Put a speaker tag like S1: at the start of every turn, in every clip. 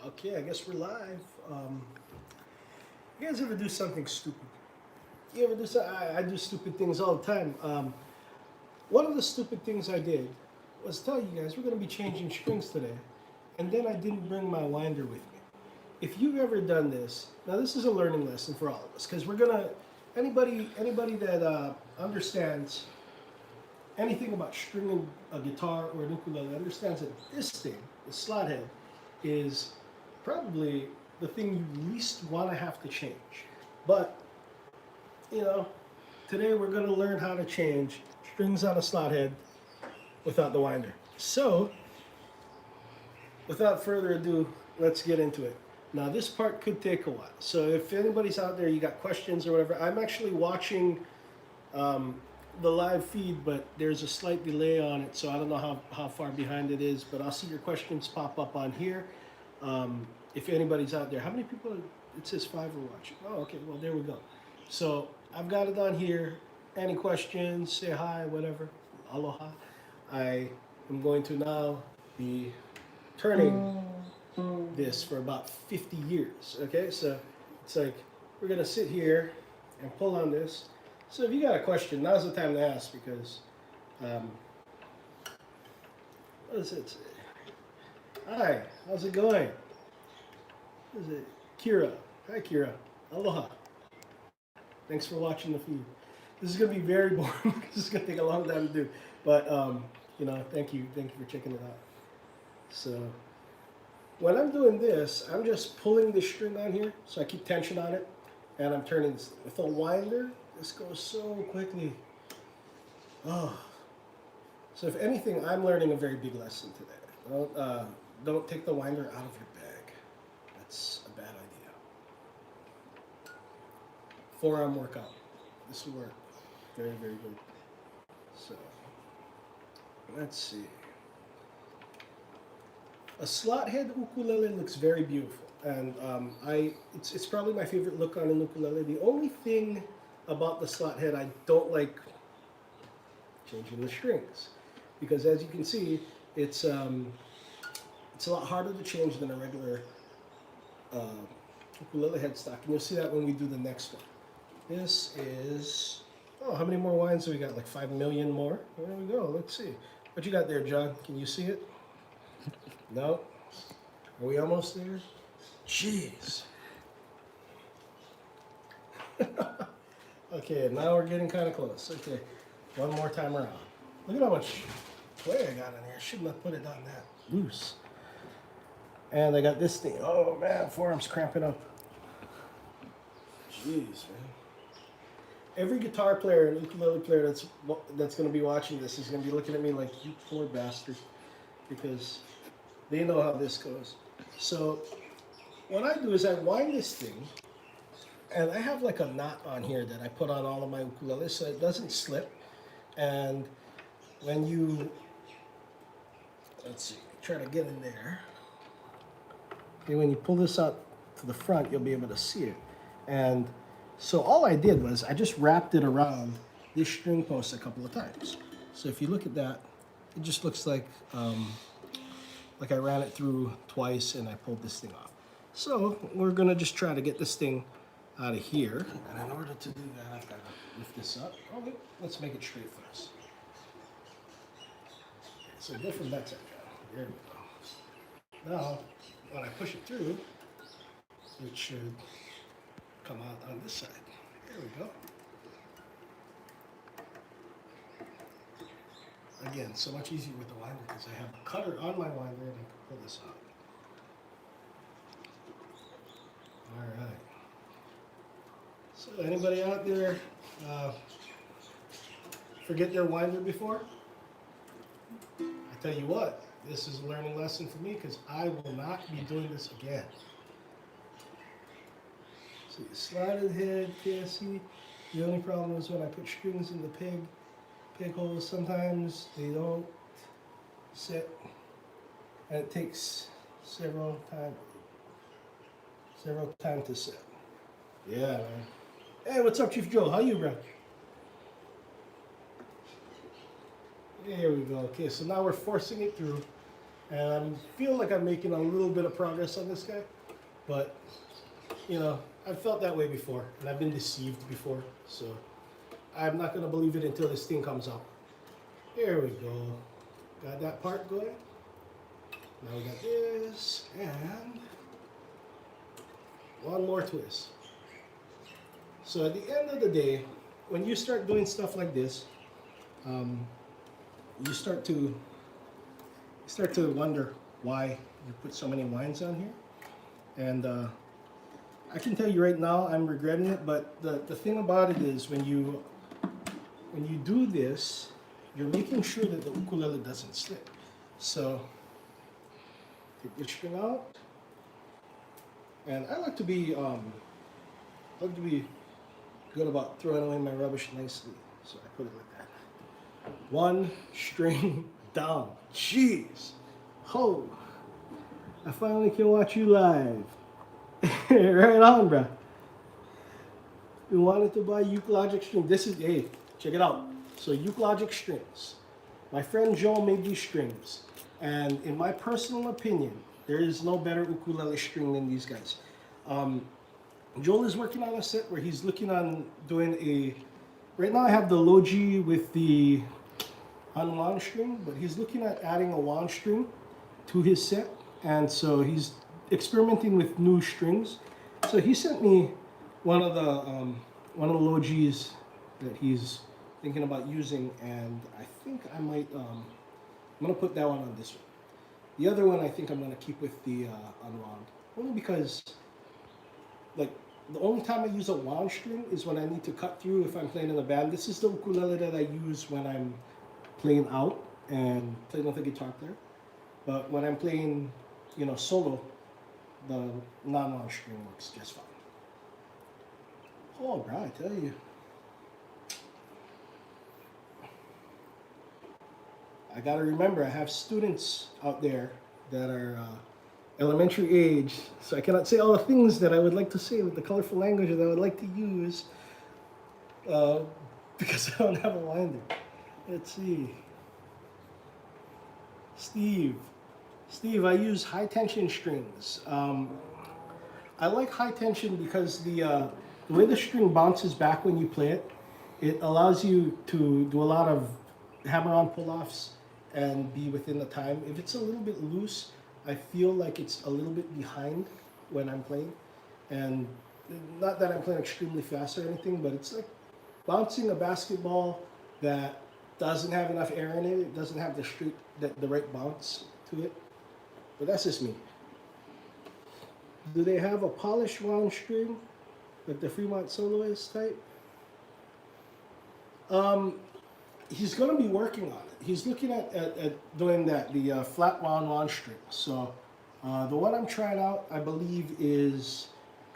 S1: Okay, I guess we're live. You guys ever do something stupid? You ever do something? I do stupid things all the time. One of the stupid things I did was tell you guys we're going to be changing strings today, and then I didn't bring my winder with me. If you've ever done this, now this is a learning lesson for all of us because we're gonna anybody that understands anything about stringing a guitar or an ukulele understands that this thing, the slot head, is probably the thing you least want to have to change. But, you know, today we're going to learn how to change strings on a slot head without the winder. So, without further ado, let's get into it. Now, this part could take a while. So, if anybody's out there, you got questions or whatever, I'm actually watching the live feed, but there's a slight delay on it, so I don't know how far behind it is, but I'll see your questions pop up on here. If anybody's out there, how many people, it says 5 are watching. Oh, okay, well, there we go. So I've got it on here. Any questions, say hi, whatever, aloha. I am going to now be turning this for about 50 years, okay? So it's like, we're gonna sit here and pull on this. So if you got a question, now's the time to ask because, what does it say? Hi, how's it going? What is it? Kira. Hi, Kira. Aloha. Thanks for watching the feed. This is going to be very boring because it's going to take a long time to do. But, you know, thank you. Thank you for checking it out. So, when I'm doing this, I'm just pulling the string on here. So I keep tension on it. And I'm turning this. With a winder, this goes so quickly. Oh. So if anything, I'm learning a very big lesson today. Don't take the winder out of your bag. That's a bad idea. Forearm workout. This will work. Very, very good. So, let's see. A slot head ukulele looks very beautiful. And it's probably my favorite look on an ukulele. The only thing about the slot head I don't like changing the strings. Because as you can see, it's a lot harder to change than a regular ukulele headstock. And you'll see that when we do the next one. This is, oh, how many more wines do we got? Like 5 million more? There we go. Let's see. What you got there, John? Can you see it? No? Are we almost there? Jeez. Okay, now we're getting kind of close. Okay, one more time around. Look at how much clay I got in here. I shouldn't have put it on that loose. And I got this thing. Oh man, forearm's cramping up. Jeez, man. Every guitar player and ukulele player that's going to be watching this is going to be looking at me like, you poor bastard, because they know how this goes. So what I do is I wind this thing, and I have like a knot on here that I put on all of my ukuleles so it doesn't slip. And when you, let's see, try to get in there. Okay, when you pull this out to the front, you'll be able to see it. And so all I did was I just wrapped it around this string post a couple of times. So if you look at that, it just looks like I ran it through twice and I pulled this thing off. So we're gonna just try to get this thing out of here. And in order to do that, I've got to lift this up. Oh, wait, let's make it straight first. Okay, so go from that side down. There we go. Now, when I push it through, it should come out on this side. There we go. Again, so much easier with the winder because I have a cutter on my winder and I can pull this out. All right. So anybody out there forget their winder before? I tell you what, this is a learning lesson for me because I will not be doing this again. So you slotted head, KSC. The only problem is when I put strings in the pig holes, sometimes they don't sit, and it takes several times to sit. Yeah, man. Hey, what's up, Chief Joe? How you, bro? There we go. Okay, so now we're forcing it through. And I feel like I'm making a little bit of progress on this guy, but you know, I've felt that way before, and I've been deceived before, so I'm not gonna believe it until this thing comes out. Here we go. Got that part going. Now we got this, and one more twist. So at the end of the day, when you start doing stuff like this, you start to wonder why you put so many lines on here. And I can tell you right now, I'm regretting it. But the thing about it is, when you do this, you're making sure that the ukulele doesn't slip. So take your string out, and I like to be good about throwing away my rubbish nicely. So I put it like that. One string down. Jeez. Oh, I finally can watch you live. Right on, bruh. You wanted to buy Logic string. This is, hey, check it out. So Logic strings. My friend Joel made these strings. And in my personal opinion, there is no better ukulele string than these guys. Joel is working on a set where he's looking on doing a, right now I have the Logi with the unwound string, but he's looking at adding a wound string to his set. And so he's experimenting with new strings. So he sent me one of the Logis that he's thinking about using, and I think I might, I'm gonna put that one on this one. The other one I think I'm gonna keep with the unwound, only because, like, the only time I use a wound string is when I need to cut through if I'm playing in a band. This is the ukulele that I use when I'm playing out and playing with a guitar player. But when I'm playing, you know, solo, the non-wound string works just fine. Oh, bro, I tell you. I gotta remember, I have students out there that are elementary age, so I cannot say all the things that I would like to say with the colorful language that I would like to use because I don't have a winder. Let's see. Steve, I use high tension strings. I like high tension because the way the string bounces back when you play it, it allows you to do a lot of hammer-on pull-offs and be within the time. If it's a little bit loose, I feel like it's a little bit behind when I'm playing. And not that I'm playing extremely fast or anything, but it's like bouncing a basketball that doesn't have enough air in it. It doesn't have the right bounce to it. But that's just me. Do they have a polished wound string like the Fremont Soloist type? He's going to be working on it. He's looking at doing that, the flat wound string. So the one I'm trying out, I believe, is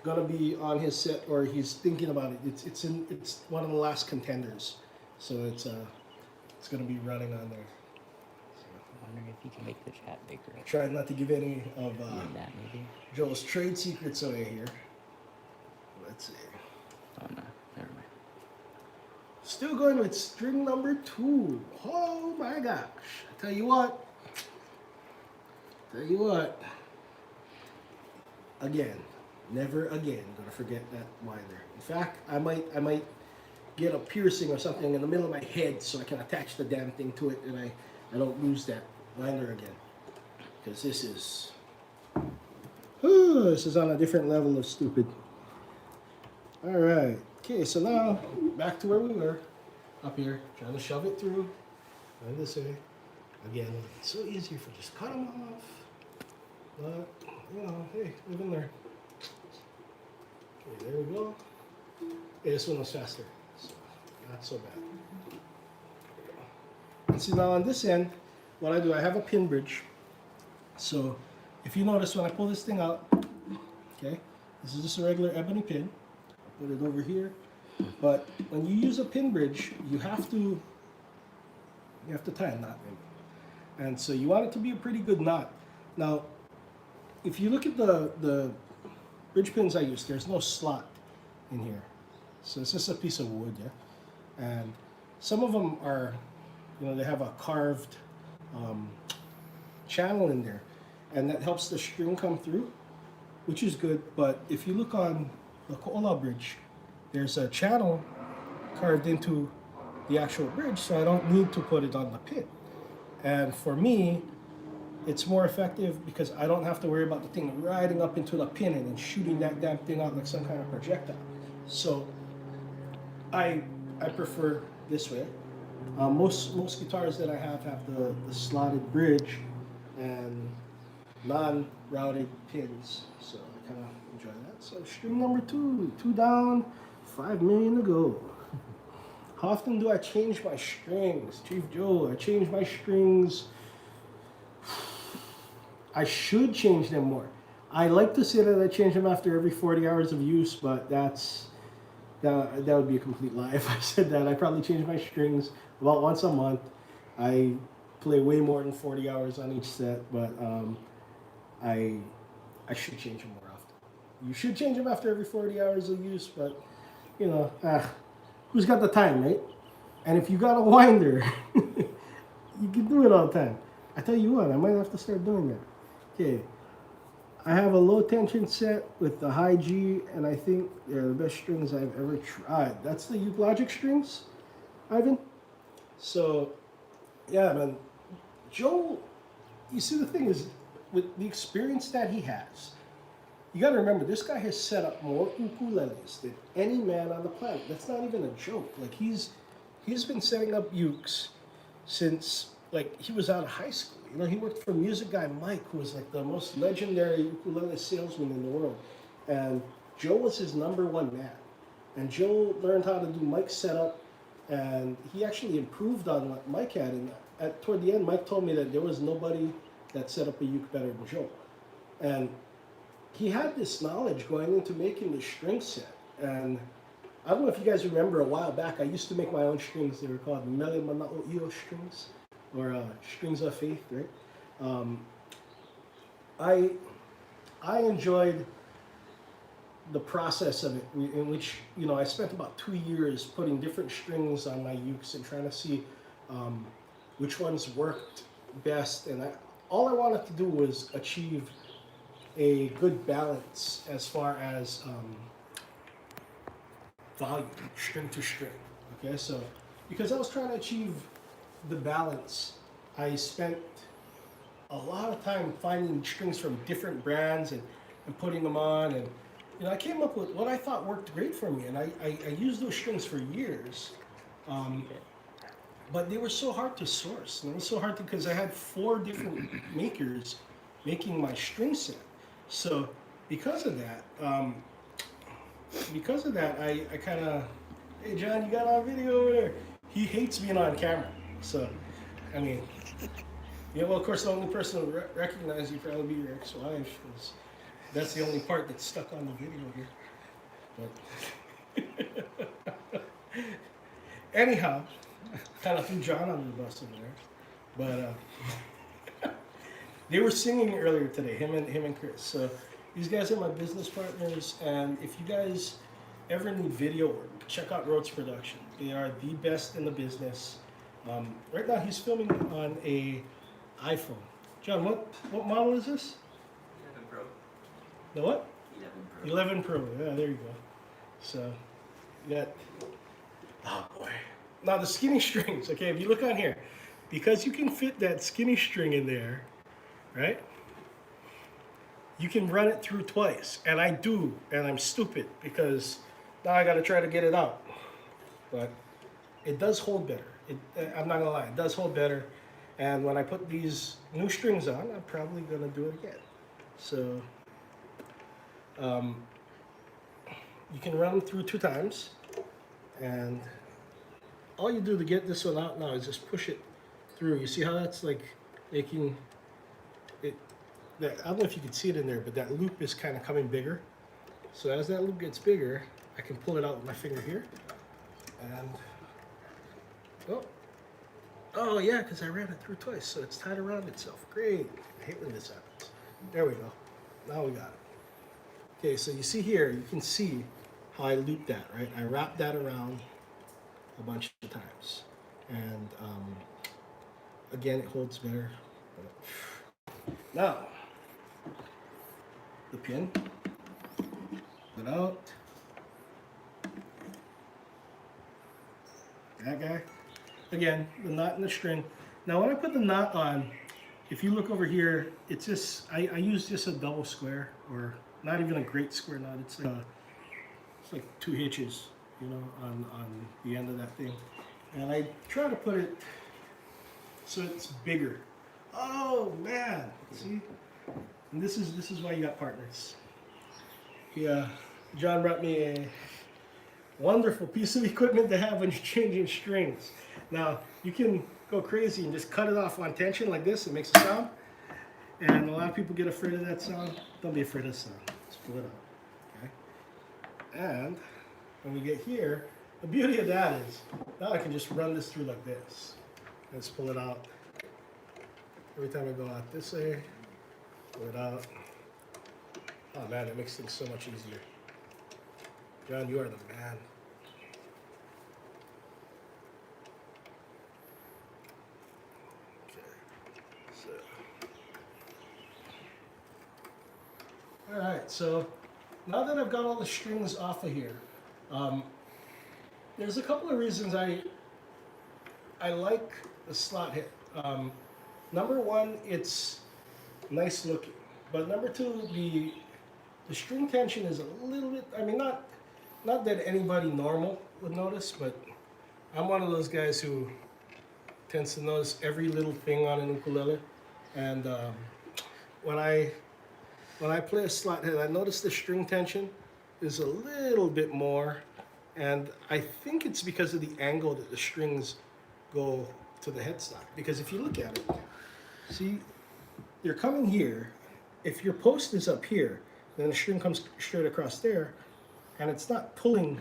S1: going to be on his set, or he's thinking about it. It's one of the last contenders. So it's going to be running on there.
S2: I'm wondering if you can make the chat bigger.
S1: Try not to give any of
S2: that maybe.
S1: Joel's trade secrets away here. Let's see.
S2: Oh no, never mind.
S1: Still going with string number 2. Oh my gosh. Tell you what. Again. Never again gonna forget that winder. In fact, I might get a piercing or something in the middle of my head so I can attach the damn thing to it and I don't lose that winder again. Because this is on a different level of stupid. Alright. Okay, so now back to where we were. Up here, trying to shove it through. And this way. Again, it's so easy if we just cut them off. But, you know, hey, live in there. Okay, there we go. Hey, this one was faster. So, not so bad. And see, now on this end, what I do, I have a pin bridge. So, if you notice when I pull this thing out, okay, this is just a regular ebony pin. Put it over here. But when you use a pin bridge, you have to tie a knot in. And so you want it to be a pretty good knot. Now, if you look at the bridge pins I use, there's no slot in here. So it's just a piece of wood, yeah? And some of them are, you know, they have a carved channel in there, and that helps the string come through, which is good. But if you look on the Koala bridge, there's a channel carved into the actual bridge, so I don't need to put it on the pin. And for me, it's more effective because I don't have to worry about the thing riding up into the pin and then shooting that damn thing out like some kind of projectile. So I prefer this way. Most guitars that I have the slotted bridge and non-routed pins, so I kind of enjoy that. So string number 2, 2 down, 5 million to go. How often do I change my strings? Chief Joe, I change my strings. I should change them more. I like to say that I change them after every 40 hours of use, but that would be a complete lie if I said that. I probably change my strings about once a month. I play way more than 40 hours on each set, but I should change them more often. You should change them after every 40 hours of use, but you know, who's got the time, right? And if you got a winder, you can do it all the time. I tell you what, I might have to start doing that. Okay, I have a low tension set with the high G, and I think they're the best strings I've ever tried. That's the Logic strings, Ivan. So, yeah, man, Joe. You see, the thing is, with the experience that he has, you got to remember this guy has set up more ukuleles than any man on the planet. That's not even a joke. Like he's been setting up ukes since like he was out of high school. You know, he worked for music guy Mike, who was like the most legendary ukulele salesman in the world. And Joe was his #1 man. And Joe learned how to do Mike's setup, and he actually improved on what Mike had. And toward the end, Mike told me that there was nobody that set up a uke better than Joe. And he had this knowledge going into making the string set. And I don't know if you guys remember a while back, I used to make my own strings. They were called Mele Manao Iyo strings, or strings of faith, right? I enjoyed the process of it, in which, you know, I spent about 2 years putting different strings on my ukes and trying to see which ones worked best. And all I wanted to do was achieve a good balance as far as volume, string to string. Okay, so because I was trying to achieve the balance, I spent a lot of time finding strings from different brands and putting them on, and you know, I came up with what I thought worked great for me, and I used those strings for years. But they were so hard to source. And it was so hard because I had 4 different makers making my string set. So because of that, I kind of, hey John, you got on video over there. He hates being on camera. So, I mean, yeah. Well, of course, the only person who recognize you probably be your ex-wife, because that's the only part that's stuck on the video here. But anyhow, kind of threw John on the bus over there, but they were singing earlier today, him and Chris. So these guys are my business partners, and if you guys ever need video work, check out Rhodes Production. They are the best in the business. Right now, he's filming on a iPhone. John, what model is this?
S3: 11 Pro.
S1: The what?
S3: 11 Pro.
S1: 11 Pro. Yeah, there you go. So you got. Oh boy. Now the skinny strings, okay, if you look on here, because you can fit that skinny string in there, right? You can run it through twice. And I do, and I'm stupid because now I gotta try to get it out. But it does hold better. I'm not gonna lie, it does hold better. And when I put these new strings on, I'm probably gonna do it again. So you can run them through 2 times, and all you do to get this one out now is just push it through. You see how that's like making it, I don't know if you can see it in there, but that loop is kind of coming bigger. So as that loop gets bigger, I can pull it out with my finger here. And, oh yeah, because I ran it through twice, so it's tied around itself. Great, I hate when this happens. There we go, now we got it. Okay, so you see here, you can see how I looped that, right? I wrapped that around a bunch of times, and again, it holds better. Now, the pin, it out. That guy. Again, the knot and the string. Now when I put the knot on, if you look over here, it's just, I use just a double square, or not even a great square knot. It's like 2 hitches, you know, on the end of that thing. And I try to put it so it's bigger. Oh man, see? And this is why you got partners. Yeah, John brought me a wonderful piece of equipment to have when you're changing strings. Now, you can go crazy and just cut it off on tension like this. It makes a sound. And a lot of people get afraid of that sound. Don't be afraid of the sound. Just pull it out. Okay? And when we get here, the beauty of that is now I can just run this through like this. Let's pull it out. Every time I go out this way, pull it out. Oh man, it makes things so much easier. John, you are the man. Okay. So. All right. So now that I've got all the strings off of here, there's a couple of reasons I like the slot head. Number one, it's nice looking, but number two, the string tension is a little bit. I mean, not that anybody normal would notice, but I'm one of those guys who tends to notice every little thing on an ukulele. And when I play a slot head, I notice the string tension is a little bit more, and I think it's because of the angle that the strings go to the headstock. Because if you look at it, see, they're coming here. If your post is up here, then the string comes straight across there, and it's not pulling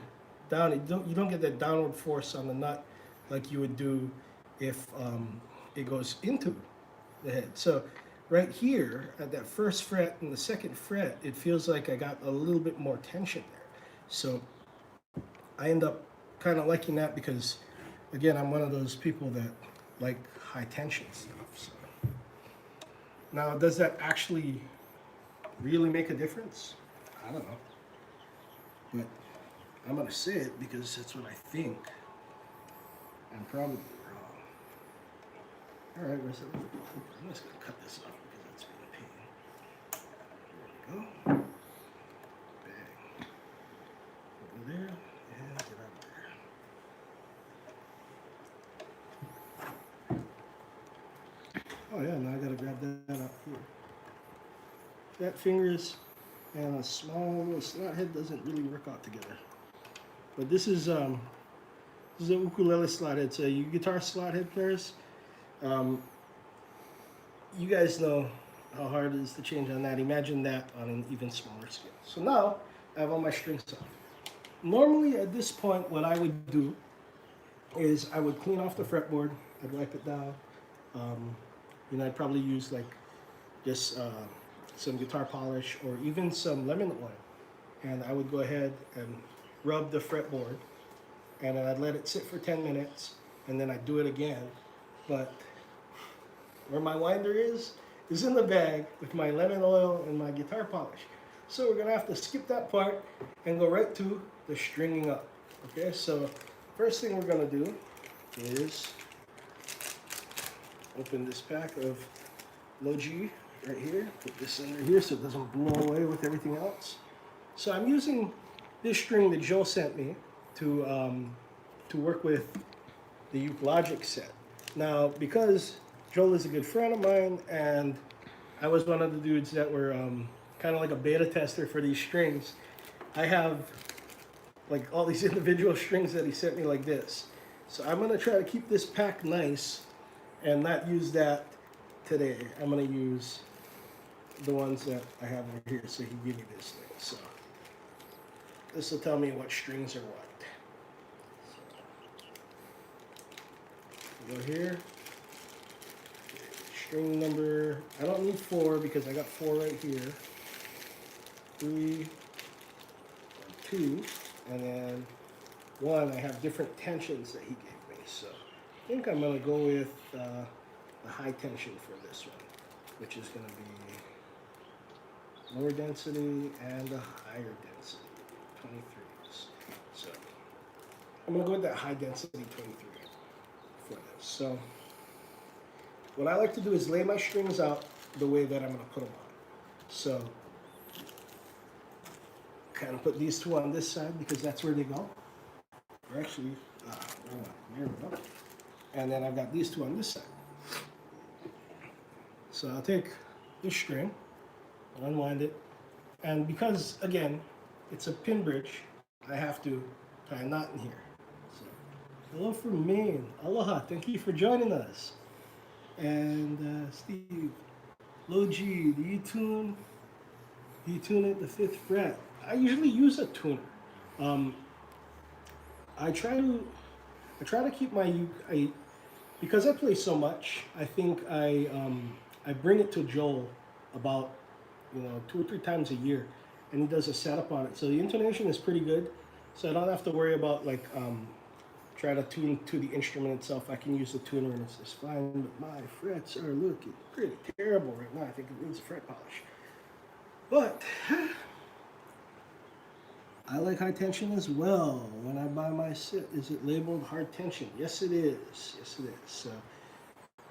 S1: down. You don't get that downward force on the nut like you would do if it goes into the head. So right here at that first fret and the second fret, it feels like I got a little bit more tension there. So I end up kind of liking that because, again, I'm one of those people that like high tension stuff. So. Now, does that actually really make a difference? I don't know. But I'm going to say it because that's what I think. I'm probably wrong. All right, where's it? I'm just going to cut this off because that's been a pain. There we go. Bang. Over there and get out of there. Oh yeah, now I got to grab that up here. Fat fingers and a small little slot head doesn't really work out together. But this is a ukulele slot head. So you guitar slot head players, you guys know how hard it is to change on that. Imagine that on an even smaller scale. So now I have all my strings off. Normally at this point, what I would do is I would clean off the fretboard. I'd wipe it down. You know, I'd probably use like just some guitar polish or even some lemon oil, and I would go ahead and rub the fretboard, and then I'd let it sit for 10 minutes, and then I'd do it again. But where my winder is in the bag with my lemon oil and my guitar polish. So we're gonna have to skip that part and go right to the stringing up. Okay, so first thing we're gonna do is open this pack of low G right here, put this under here so it doesn't blow away with everything else. So I'm using this string that Joe sent me to work with the Logic set. Now, because Joel is a good friend of mine and I was one of the dudes that were kind of like a beta tester for these strings, I have like all these individual strings that he sent me like this. So I'm gonna try to keep this pack nice and not use that today. I'm gonna use the ones that I have over here so he can give me this thing. So this will tell me what strings are what. So, go here. String number, I don't need 4 because I got 4 right here. 3, 2, and then 1, I have different tensions that he gave me. So I think I'm gonna go with the high tension for this one. which is going to be lower density and a higher density, 23s. So I'm going to go with that high density 23 for this. So what I like to do is lay my strings out the way that I'm going to put them on. So kind of put these two on this side because that's where they go. Or actually, there we go. And then I've got these two on this side. So I'll take this string, unwind it, and because, again, it's a pin bridge, I have to tie a knot in here. So, hello from Maine. Aloha, thank you for joining us. And Steve, low G, do you tune it the 5th fret? I usually use a tuner. I try to keep my because I play so much. I think I bring it to Joel about 2 or 3 times a year, and he does a setup on it. So the intonation is pretty good. So I don't have to worry about try to tune to the instrument itself. I can use the tuner and it's just fine. But my frets are looking pretty terrible right now. I think it needs a fret polish. But I like high tension as well. When I buy my set, is it labeled hard tension? Yes, it is. Yes, it is. So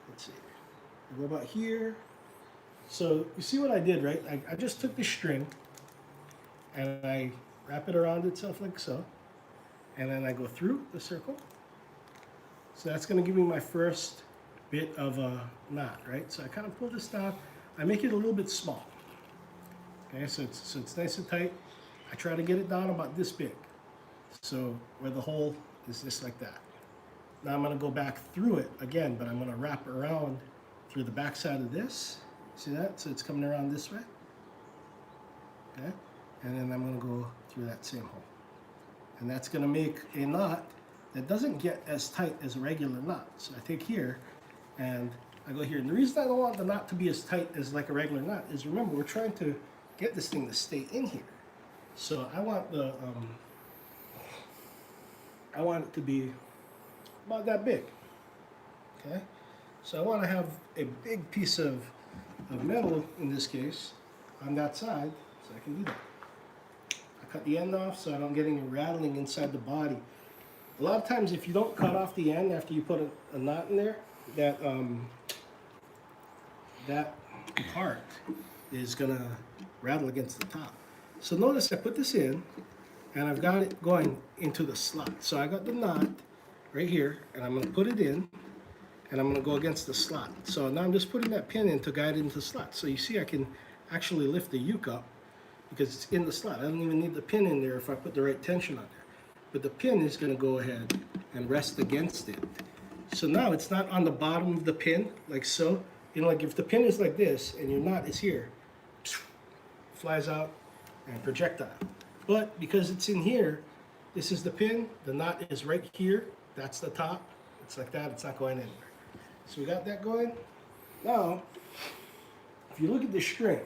S1: let's see. What about here? So you see what I did, right? I just took the string and I wrap it around itself like so. And then I go through the circle. So that's going to give me my first bit of a knot, right? So I kind of pull this down. I make it a little bit small. Okay, so it's nice and tight. I try to get it down about this big. So where the hole is just like that. Now I'm going to go back through it again, but I'm going to wrap around through the back side of this. See that? So it's coming around this way. Okay? And then I'm going to go through that same hole. And that's going to make a knot that doesn't get as tight as a regular knot. So I take here and I go here. And the reason I don't want the knot to be as tight as like a regular knot is, remember, we're trying to get this thing to stay in here. So I want it to be about that big. Okay? So I want to have a big piece of metal, in this case, on that side, so I can do that. I cut the end off so I don't get any rattling inside the body. A lot of times if you don't cut off the end after you put a knot in there, that part is gonna rattle against the top. So notice I put this in and I've got it going into the slot. So I got the knot right here and I'm gonna put it in and I'm gonna go against the slot. So now I'm just putting that pin in to guide it into the slot. So you see I can actually lift the uke up because it's in the slot. I don't even need the pin in there if I put the right tension on there. But the pin is gonna go ahead and rest against it. So now it's not on the bottom of the pin, like so. Like if the pin is like this and your knot is here, flies out and projectile. But because it's in here, this is the pin, the knot is right here, that's the top. It's like that, it's not going anywhere. So we got that going. Now, if you look at the string,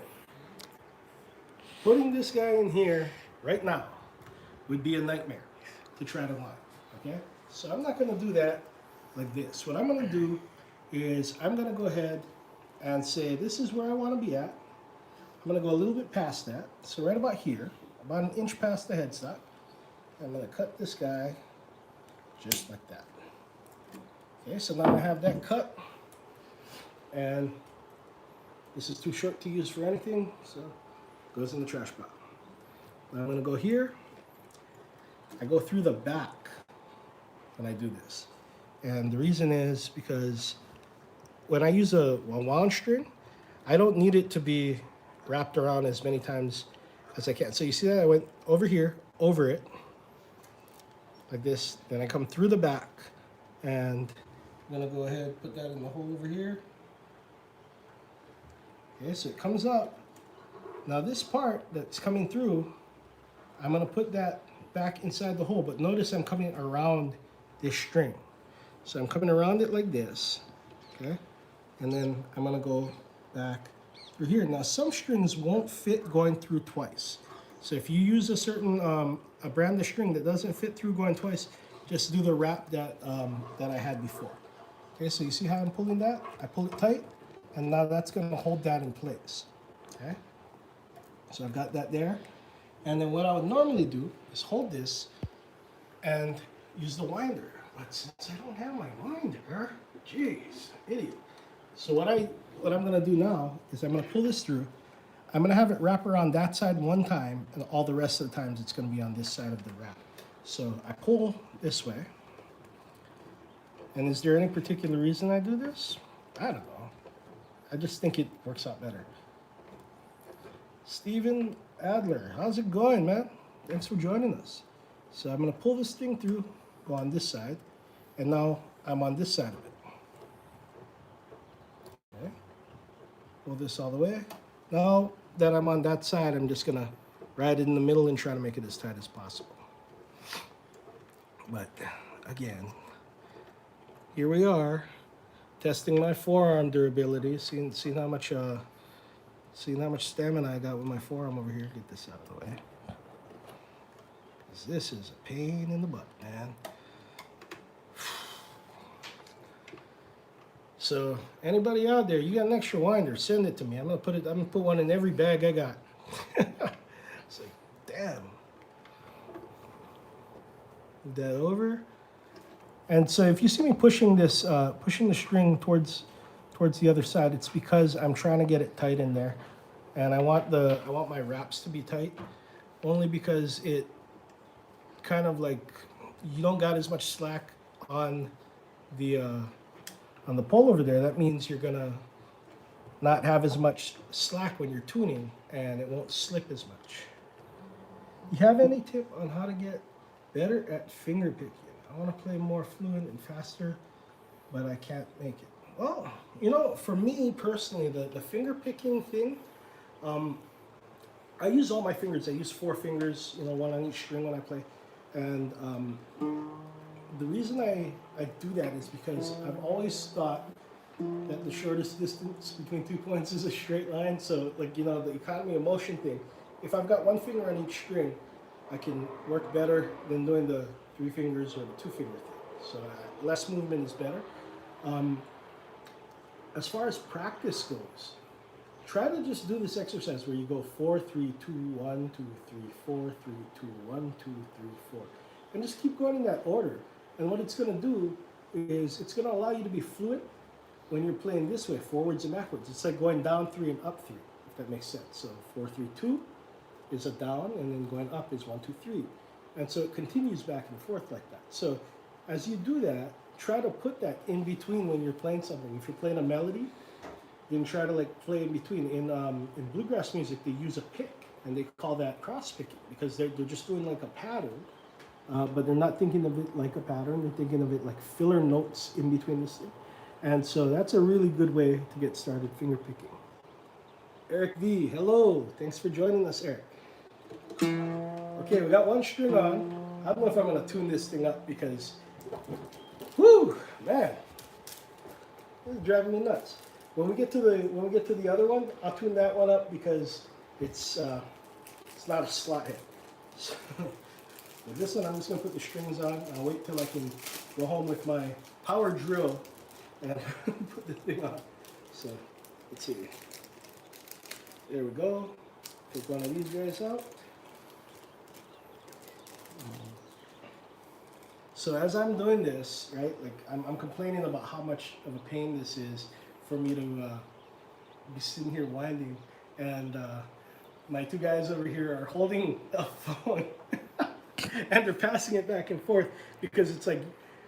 S1: putting this guy in here right now would be a nightmare to try to line, okay? So I'm not gonna do that like this. What I'm gonna do is I'm gonna go ahead and say, this is where I wanna be at. I'm gonna go a little bit past that. So right about here, about an inch past the headstock. I'm gonna cut this guy just like that. Okay, so now I have that cut, and this is too short to use for anything, so it goes in the trash pile. Now I'm gonna go here. I go through the back when I do this. And the reason is because when I use a wound string, I don't need it to be wrapped around as many times as I can. So you see that I went over here, over it, like this. Then I come through the back, and I'm gonna go ahead and put that in the hole over here. Okay, so it comes up. Now this part that's coming through, I'm gonna put that back inside the hole, but notice I'm coming around this string. So I'm coming around it like this, okay? And then I'm gonna go back through here. Now some strings won't fit going through twice. So if you use a certain a brand of string that doesn't fit through going twice, just do the wrap that I had before. Okay, so you see how I'm pulling that? I pull it tight, and now that's going to hold that in place. Okay, so I've got that there, and then what I would normally do is hold this and use the winder. But since I don't have my winder, jeez, idiot. So what I'm gonna do now is I'm gonna pull this through. I'm gonna have it wrap around that side one time, and all the rest of the times it's gonna be on this side of the wrap. So I pull this way. And is there any particular reason I do this? I don't know. I just think it works out better. Steven Adler, how's it going, man? Thanks for joining us. So I'm gonna pull this thing through, go on this side, and now I'm on this side of it. Okay. Pull this all the way. Now that I'm on that side, I'm just gonna ride it in the middle and try to make it as tight as possible. But again, here we are, testing my forearm durability, seeing how much stamina I got with my forearm over here. Get this out of the way. This is a pain in the butt, man. So anybody out there, you got an extra winder, send it to me. I'm gonna put one in every bag I got. It's like, damn. Move that over. And so if you see me pushing this, pushing the string towards the other side, it's because I'm trying to get it tight in there, and I want my wraps to be tight, only because it kind of like you don't got as much slack on the pole over there. That means you're gonna not have as much slack when you're tuning, and it won't slip as much. You have any tip on how to get better at finger picking? I want to play more fluent and faster, but I can't make it. Well, you know, for me personally, the finger picking thing, I use all my fingers. I use 4 fingers, you know, one on each string when I play. And the reason I do that is because I've always thought that the shortest distance between 2 points is a straight line. So, like, you know, the economy of motion thing, if I've got 1 finger on each string, I can work better than doing the 3 fingers or the 2 finger thing. So less movement is better. As far as practice goes, try to just do this exercise where you go 4, 3, 2, 1, 2, 3, 4, 3, 2, 1, 2, 3, 4. And just keep going in that order. And what it's going to do is it's going to allow you to be fluent when you're playing this way, forwards and backwards. It's like going down 3 and up 3, if that makes sense. So 4, 3, 2 is a down, and then going up is 1, 2, 3. And so it continues back and forth like that. So as you do that, try to put that in between when you're playing something. If you're playing a melody, then try to like play in between. In bluegrass music, they use a pick, and they call that cross picking, because they're just doing like a pattern, but they're not thinking of it like a pattern. They're thinking of it like filler notes in between this thing. And so that's a really good way to get started finger picking. Eric V, hello. Thanks for joining us, Eric. Okay, we got 1 string on. I don't know if I'm gonna tune this thing up because, whoo, man, this is driving me nuts. When we get to the other one, I'll tune that one up because it's not a slot head. So, with this one, I'm just gonna put the strings on. I'll wait till I can go home with my power drill and put the thing on. So let's see. There we go. Take one of these guys out. So as I'm doing this, right, like I'm complaining about how much of a pain this is for me to be sitting here winding, and my 2 guys over here are holding a phone and they're passing it back and forth because it's like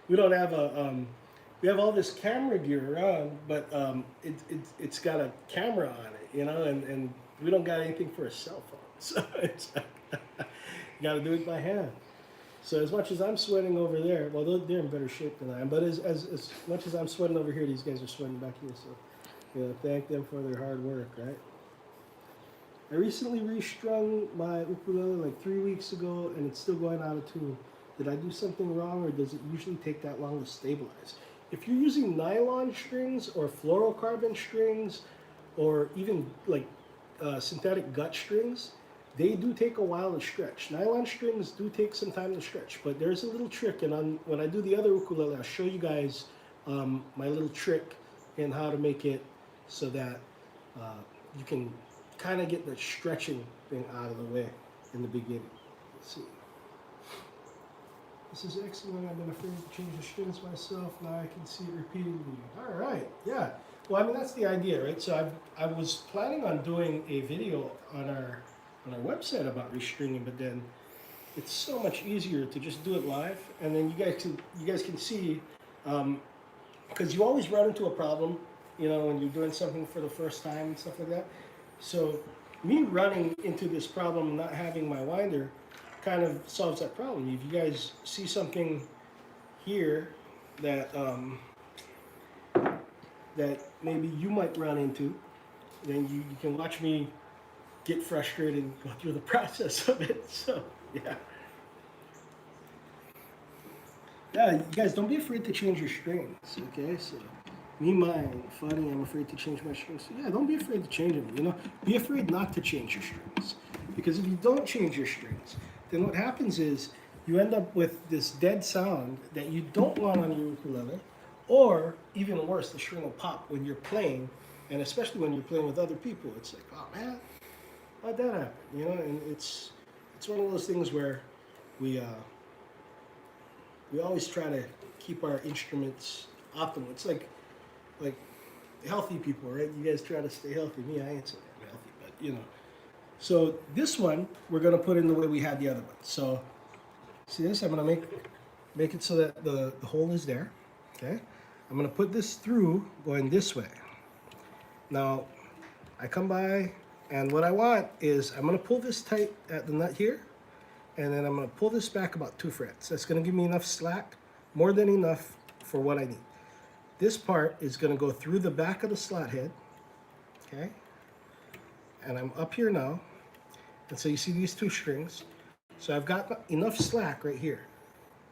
S1: we don't have we have all this camera gear around, but it's got a camera on it, you know, and we don't got anything for a cell phone, so it's you got to do it by hand. So as much as I'm sweating over there, well, they're in better shape than I am, but as much as I'm sweating over here, these guys are sweating back here, so, you know, thank them for their hard work, right? I recently restrung my ukulele like 3 weeks ago, and it's still going out of tune. Did I do something wrong, or does it usually take that long to stabilize? If you're using nylon strings or fluorocarbon strings, or even like synthetic gut strings, they do take a while to stretch. Nylon strings do take some time to stretch, but there's a little trick, and when I do the other ukulele, I'll show you guys my little trick in how to make it so that you can kind of get the stretching thing out of the way in the beginning. Let's see. This is excellent. I've been afraid to change the strings myself. Now I can see it repeatedly. All right, yeah. Well, I mean, that's the idea, right? So I was planning on doing a video on our website about restringing, but then it's so much easier to just do it live, and then you guys can see, because you always run into a problem, you know, when you're doing something for the first time and stuff like that. So me running into this problem, not having my winder, kind of solves that problem. If you guys see something here that that maybe you might run into, then you can watch me get frustrated and go through the process of it. So yeah. Yeah, you guys don't be afraid to change your strings, okay? So me, mine, funny, I'm afraid to change my strings. So yeah, don't be afraid to change them, you know? Be afraid not to change your strings. Because if you don't change your strings, then what happens is you end up with this dead sound that you don't want on your ukulele, or even worse, the string will pop when you're playing, and especially when you're playing with other people. It's like, oh man, how'd that happen? You know, and it's one of those things where we always try to keep our instruments optimal. It's like healthy people, right? You guys try to stay healthy. Me, I ain't so damn healthy, but you know. So this one we're gonna put in the way we had the other one. So see this? I'm gonna make it so that the hole is there. Okay. I'm gonna put this through going this way. Now I come by, and what I want is I'm gonna pull this tight at the nut here, and then I'm gonna pull this back about 2 frets. That's gonna give me enough slack, more than enough for what I need. This part is gonna go through the back of the slot head, okay? And I'm up here now, and so you see these 2 strings. So I've got enough slack right here.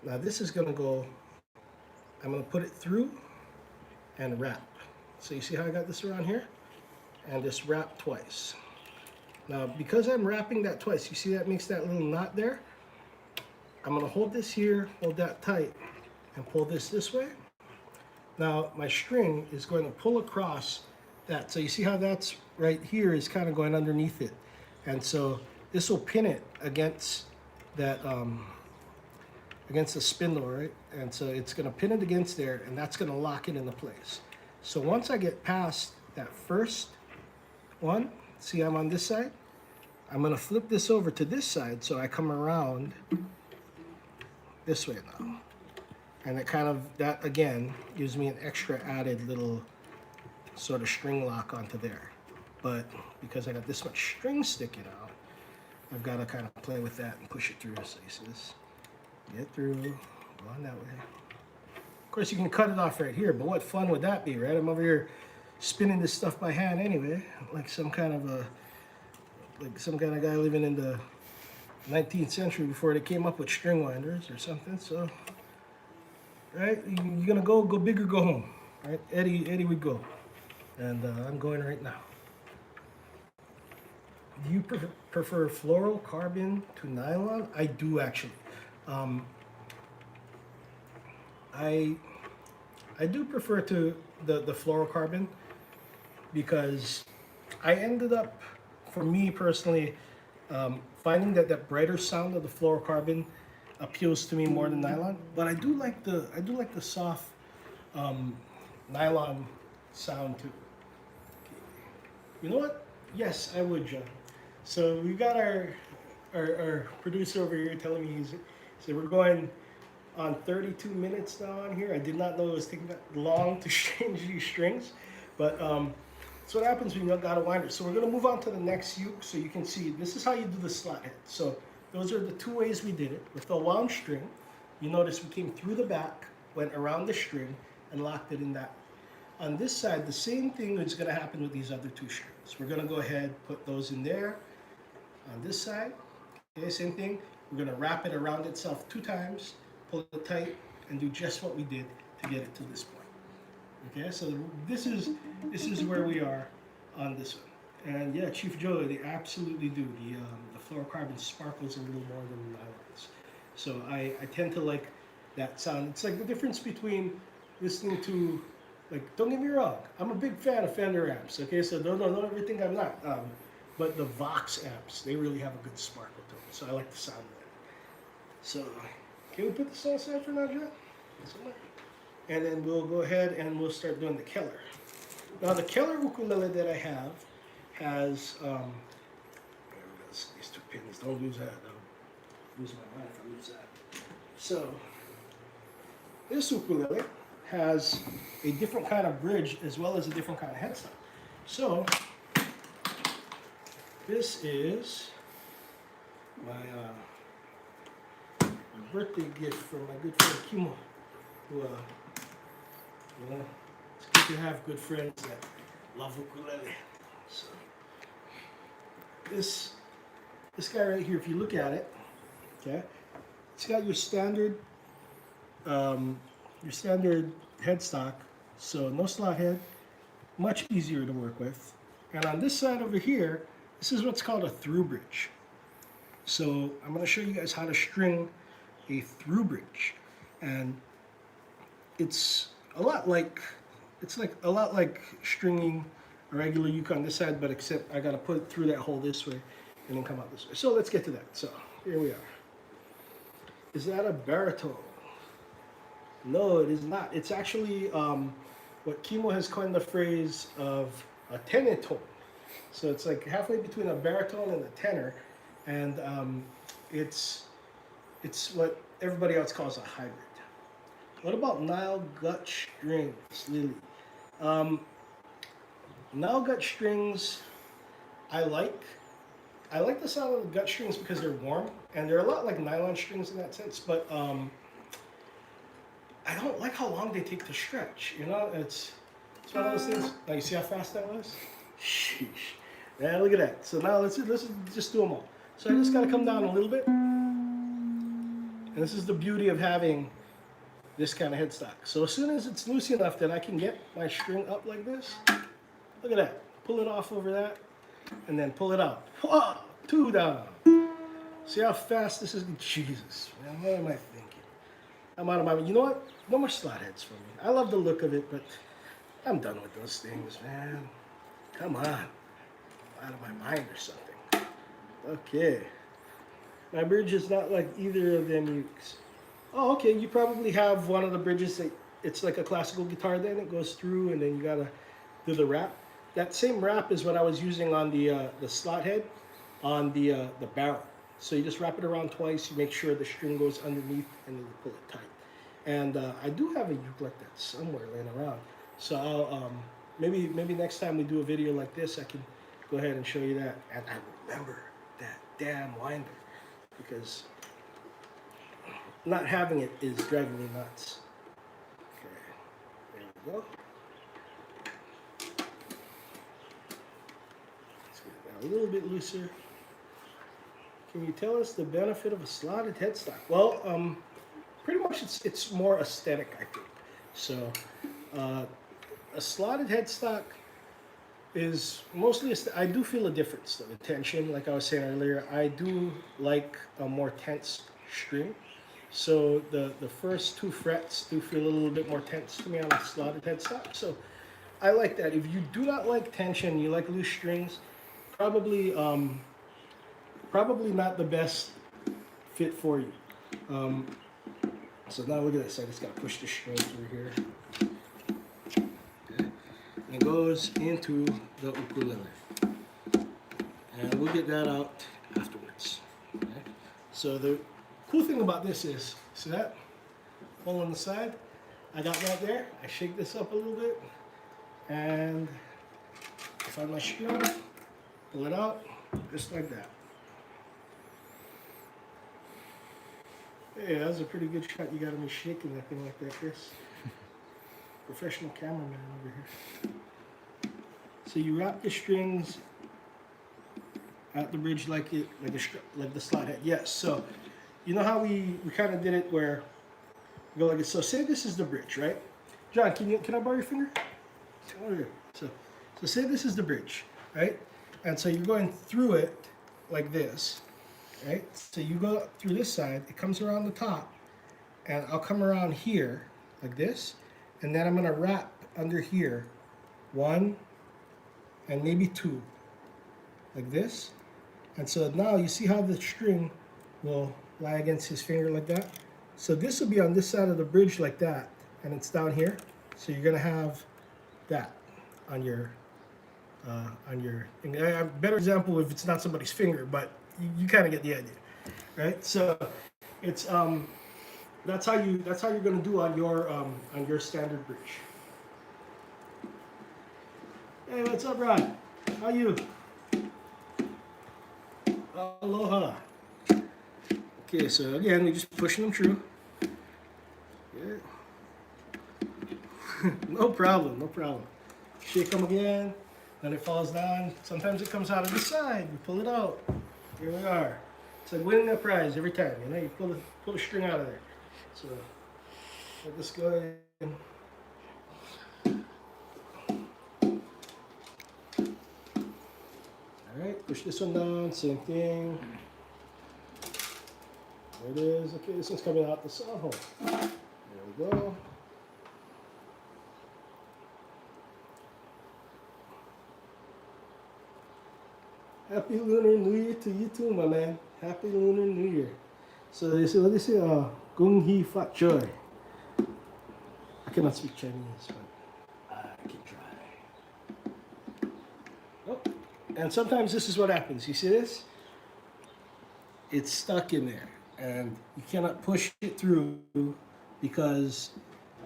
S1: Now this is gonna go, I'm gonna put it through and wrap. So you see how I got this around here? And just wrap twice. Now, because I'm wrapping that twice, you see that makes that little knot there? I'm gonna hold this here, hold that tight, and pull this way. Now, my string is going to pull across that. So you see how that's right here is kind of going underneath it. And so this will pin it against that, against the spindle, right? And so it's gonna pin it against there, and that's gonna lock it into place. So once I get past that first one, see I'm on this side? I'm gonna flip this over to this side so I come around this way now. And it kind of, that again, gives me an extra added little sort of string lock onto there. But because I got this much string sticking out, I've gotta kind of play with that and push it through. So you see this, get through, go on that way. Of course you can cut it off right here, but what fun would that be, right? I'm over here spinning this stuff by hand anyway, like some kind of guy living in the 19th century before they came up with string winders or something. So, right, you're gonna go big or go home, right? Eddie would go, and I'm going right now. Do you prefer fluorocarbon to nylon? I do actually. I do prefer to the fluorocarbon, because I ended up, for me personally, finding that brighter sound of the fluorocarbon appeals to me more than nylon. But I do like the soft nylon sound too. You know what? Yes, I would, John. So we got our producer over here telling me so we're going on 32 minutes now on here. I did not know it was taking that long to change these strings, but that's what happens when you got a winder. So we're gonna move on to the next uke, so you can see this is how you do the slot head. So those are the 2 ways we did it. With the wound string, you notice we came through the back, went around the string, and locked it in that. On this side, the same thing is gonna happen with these other 2 strings. We're gonna go ahead, put those in there. On this side, okay, same thing. We're gonna wrap it around itself 2 times, pull it tight, and do just what we did to get it to this point. Okay, so this is where we are on this one. And yeah, Chief Joe, they absolutely do. The fluorocarbon sparkles a little more than the nylons. So I tend to like that sound. It's like the difference between listening to Like, don't get me wrong, I'm a big fan of Fender amps. Okay, so don't ever think I'm not. But the Vox amps, they really have a good sparkle to them. So I like the sound of that. So, can we put this on aside for now, John? And then we'll go ahead and we'll start doing the Keller. Now the Keller ukulele that I have has, these two pins, don't lose that, don't lose my mind if I lose that. So, this ukulele has a different kind of bridge as well as a different kind of headstock. So, this is my birthday gift from my good friend Kimo, who, it's good to have good friends that love ukulele. So, this guy right here, if you look at it, okay, it's got your standard headstock, so no slot head, much easier to work with. And on this side over here, this is what's called a through bridge. So I'm going to show you guys how to string a through bridge, and it's a lot like stringing a regular uke on this side, but except I got to put it through that hole this way and then come out this way. So let's get to that. So here we are. Is that a baritone? No, it is not. It's actually what Kimo has coined the phrase of a tenor-tone. So it's like halfway between a baritone and a tenor, and it's what everybody else calls a hybrid. What about Nile gut strings, Lily? Nile gut strings, I like the sound of the gut strings because they're warm, and they're a lot like nylon strings in that sense, but I don't like how long they take to stretch. You know, it's one of those things. Now you see how fast that was? Sheesh. Yeah, look at that. So now let's just do them all. So I just got to come down a little bit, and this is the beauty of having this kind of headstock. So as soon as it's loose enough that I can get my string up like this, look at that. Pull it off over that, and then pull it out. Whoa, 2 down. See how fast this is? Jesus, man, what am I thinking? I'm out of my mind. You know what? No more slot heads for me. I love the look of it, but I'm done with those things, man. Come on. I'm out of my mind or something. Okay. My bridge is not like either of them ukes. Oh, okay, you probably have one of the bridges that it's like a classical guitar then. It goes through and then you gotta do the wrap. That same wrap is what I was using on the slot head on the barrel. So you just wrap it around twice, you make sure the string goes underneath, and then you pull it tight. And I do have a uke like that somewhere laying around. So I'll, maybe next time we do a video like this, I can go ahead and show you that. And I remember that damn winder, because not having it is driving me nuts. Okay, there we go. Let's get it a little bit looser. Can you tell us the benefit of a slotted headstock? Well, pretty much it's more aesthetic, I think. So, a slotted headstock is mostly, I do feel a difference, the tension, like I was saying earlier. I do like a more tense string. So the first 2 frets do feel a little bit more tense to me on a slotted headstock. So I like that. If you do not like tension, you like loose strings, probably not the best fit for you. So now look at this. I just got to push the string through here. Okay. And it goes into the ukulele. And we'll get that out afterwards. Okay. So the cool thing about this is, see that hole on the side? I got that there. I shake this up a little bit, and I find my string, pull it out, just like that. Hey, that was a pretty good shot. You got me shaking that thing like that, Chris. Professional cameraman over here. So you wrap the strings at the bridge like the slot head. Yes. So you know how we kind of did it where we go like this. So say this is the bridge, right? John, can I borrow your finger? Over here. So say this is the bridge, right? And so you're going through it like this. Right? So you go through this side, it comes around the top, and I'll come around here like this, and then I'm going to wrap under here, 1 and maybe 2, like this. And so now you see how the string will lie against his finger like that. So this will be on this side of the bridge like that, and it's down here. So you're gonna have that on your a better example if it's not somebody's finger, but you kind of get the idea, right? So it's that's how you're gonna do on your standard bridge. Hey, what's up, Rod? How you? Aloha. Okay, so again, we're just pushing them through. Yeah. No problem, no problem. Shake them again, then it falls down. Sometimes it comes out of the side. We pull it out. Here we are. It's like winning a prize every time. You know, you pull the string out of there. So let this go in. All right, push this one down. Same thing. There it is. Okay, this one's coming out the saw hole. There we go. Happy Lunar New Year to you too, my man. Happy Lunar New Year. So they say, what do they say? Gung Hee Fat Choi. I cannot speak Chinese, but I can try. Oh, and sometimes this is what happens. You see this? It's stuck in there, and you cannot push it through because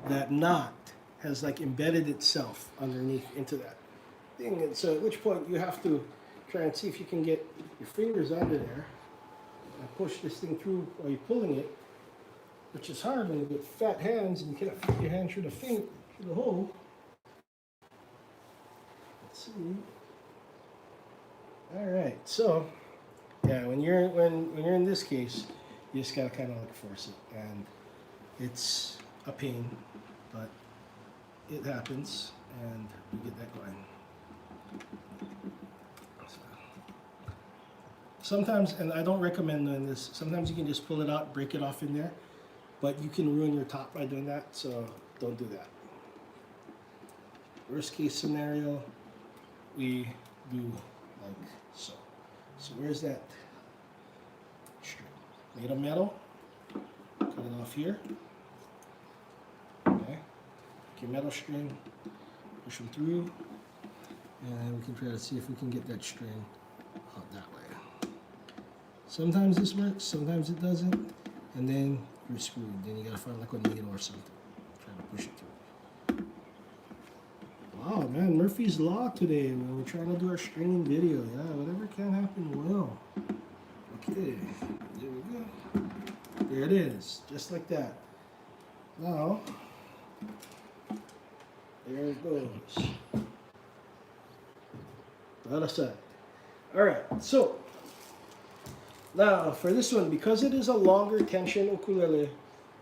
S1: that knot has like embedded itself underneath into that thing. And so at which point you have to try and see if you can get your fingers under there and push this thing through while you're pulling it, which is hard when you get fat hands and you cannot fit your hand through the hole. Let's see. All right, so yeah, when you're in this case, you just gotta kind of like force it, and it's a pain, but it happens, and we get that going. Sometimes, and I don't recommend doing this, sometimes you can just pull it out, break it off in there, but you can ruin your top by doing that, so don't do that. Worst case scenario, we do like so. So where's that string? Made of metal, cut it off here. Okay, take your metal string, push them through, and we can try to see if we can get that string out that way. Sometimes this works, sometimes it doesn't, and then you're screwed. Then you gotta find like a needle or something. Try to push it through. Wow, man, Murphy's Law today when we're trying to do our stringing video. Yeah, whatever can happen will. Okay, there we go. There it is, just like that. Now, there it goes. Out of sight. All right, so now for this one, because it is a longer tension ukulele,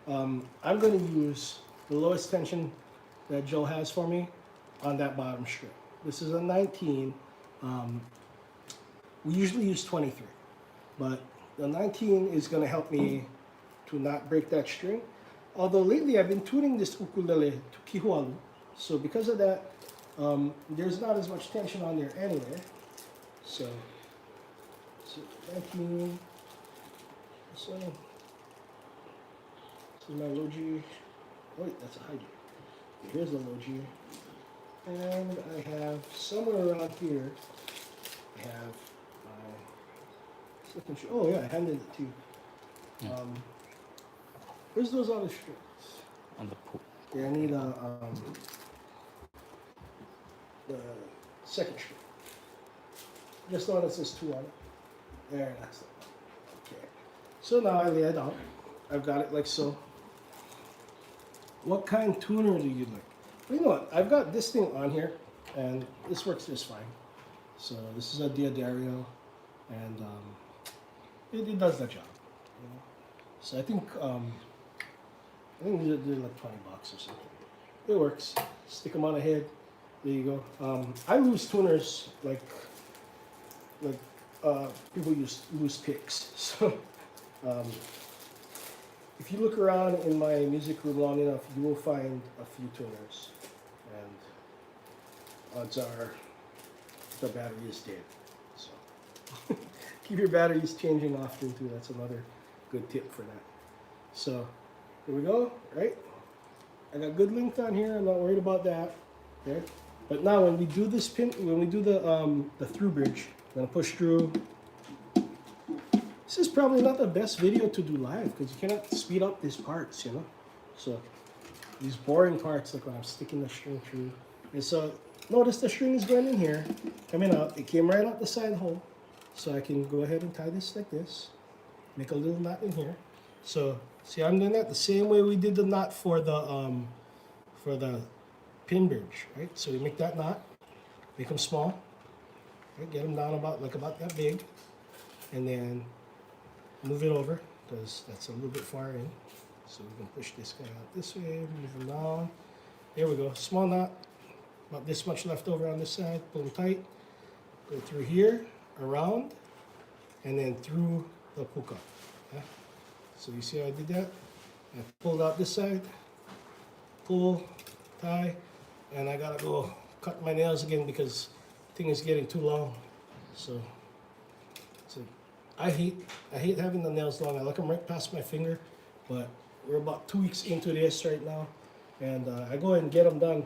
S1: I'm going to use the lowest tension that Joe has for me on that bottom strip. This is a 19. We usually use 23, but the 19 is going to help me to not break that string. Although lately I've been tuning this ukulele to kihualu, so because of that, there's not as much tension on there anyway. So 19. So this is my low G. Oh, wait, that's a high G. Here's the low G. And I have somewhere around here, I have my second string. Oh yeah, I handed it to you. Where's those other strings?
S2: On the pool.
S1: Yeah, I need the second string. Just the one that says 2 on it. There, that's the one. Okay. So now I lay it down. I've got it like so. What kind of tuner do you like? Well, you know what? I've got this thing on here, and this works just fine. So this is a Diodario, and it does that job. You know? So I think they're like $20 or something. It works. Stick them on a head. There you go. I lose tuners like people use loose picks. So if you look around in my music room long enough, you will find a few tuners. and odds are the battery is dead. So keep your batteries changing often too. That's another good tip for that. So here we go, right? I got good length on here. I'm not worried about that. Okay. But now when we do this pin, when we do the through bridge, I'm gonna push through. This is probably not the best video to do live because you cannot speed up these parts, you know. So these boring parts, like when I'm sticking the string through. And so notice the string is going in here, coming out. It came right out the side hole. So I can go ahead and tie this like this. Make a little knot in here. So see, I'm doing that the same way we did the knot for the pin bridge, right? So we make that knot, make them small, right? Get them down about that big, and then move it over because that's a little bit far in. So we can push this guy out this way, move him down. There we go, small knot, about this much left over on this side. Pull them tight. Go through here, around, and then through the puka. Yeah? So you see how I did that? I pulled out this side, pull, tie, and I gotta go cut my nails again because the thing is getting too long. So I hate having the nails long. I like them right past my finger, but we're about 2 weeks into this right now, and I go and get them done.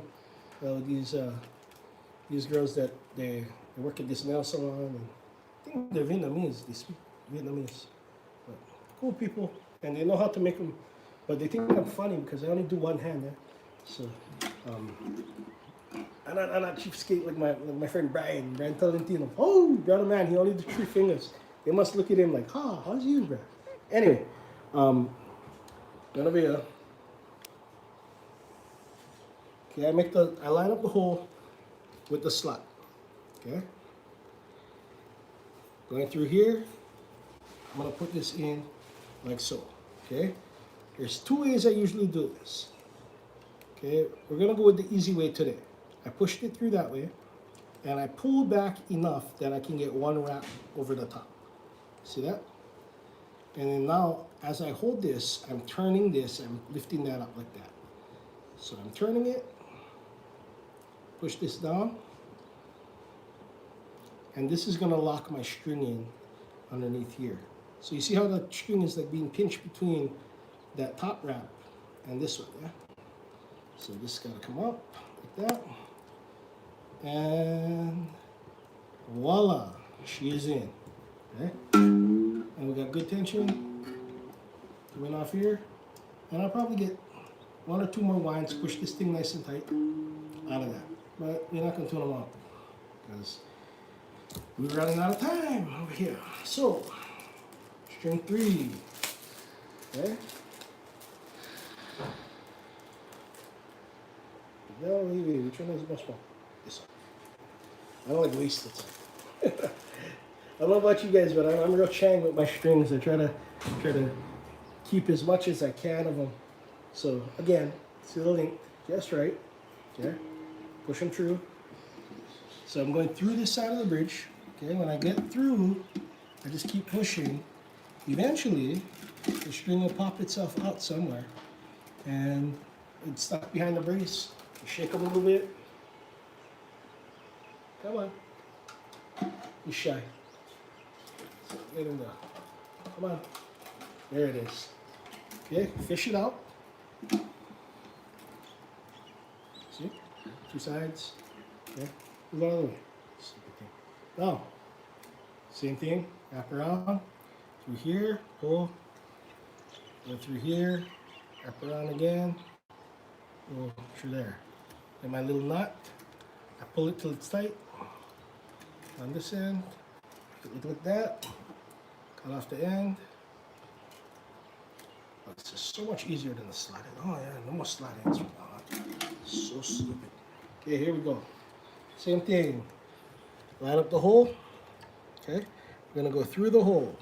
S1: These girls that they work at this nail salon, and I think they're Vietnamese. They speak Vietnamese, but cool people, and they know how to make them. But they think I'm funny because I only do one hand. Yeah? So I'm not cheapskate like my friend Brian Tolentino. Oh, brother man, he only did 3 fingers. They must look at him like, how's you, bro? Anyway, gonna be a. Okay, I line up the hole with the slot. Okay. Going through here, I'm gonna put this in like so. Okay. There's 2 ways I usually do this. Okay, we're gonna go with the easy way today. I pushed it through that way, and I pull back enough that I can get 1 wrap over the top. See that? And then now, as I hold this, I'm turning this, I'm lifting that up like that. So I'm turning it, push this down, and this is gonna lock my string in underneath here. So you see how the string is like being pinched between that top wrap and this one, yeah? So this is gonna come up like that. And voila, she is in. Okay? And we got good tension coming off here. And I'll probably get 1 or 2 more winds, push this thing nice and tight out of that. But we're not gonna tune them out because we're running out of time over here. So, string 3. Okay? No, wait, which one is the best one? This one. I don't like wasted time. I don't know about you guys, but I'm real chang with my strings. I try to keep as much as I can of them. So again, see the length just right. Okay, push them through. So I'm going through this side of the bridge. Okay, when I get through, I just keep pushing. Eventually, the string will pop itself out somewhere, and it's stuck behind the brace. You shake them a little bit. Come on. He's shy. Let him go. Come on. There it is. Okay, fish it out. See? 2 sides. Okay, move out of the way. Now, same thing. Wrap around. Through here. Pull. Go through here. Wrap around again. Go through there. And my little knot. I pull it till it's tight. On this end. Look like that. Cut off the end. Oh, this is so much easier than the slide. Oh yeah, no more slide ends. Oh, so stupid. Okay, here we go. Same thing. Line up the hole. Okay, we're gonna go through the hole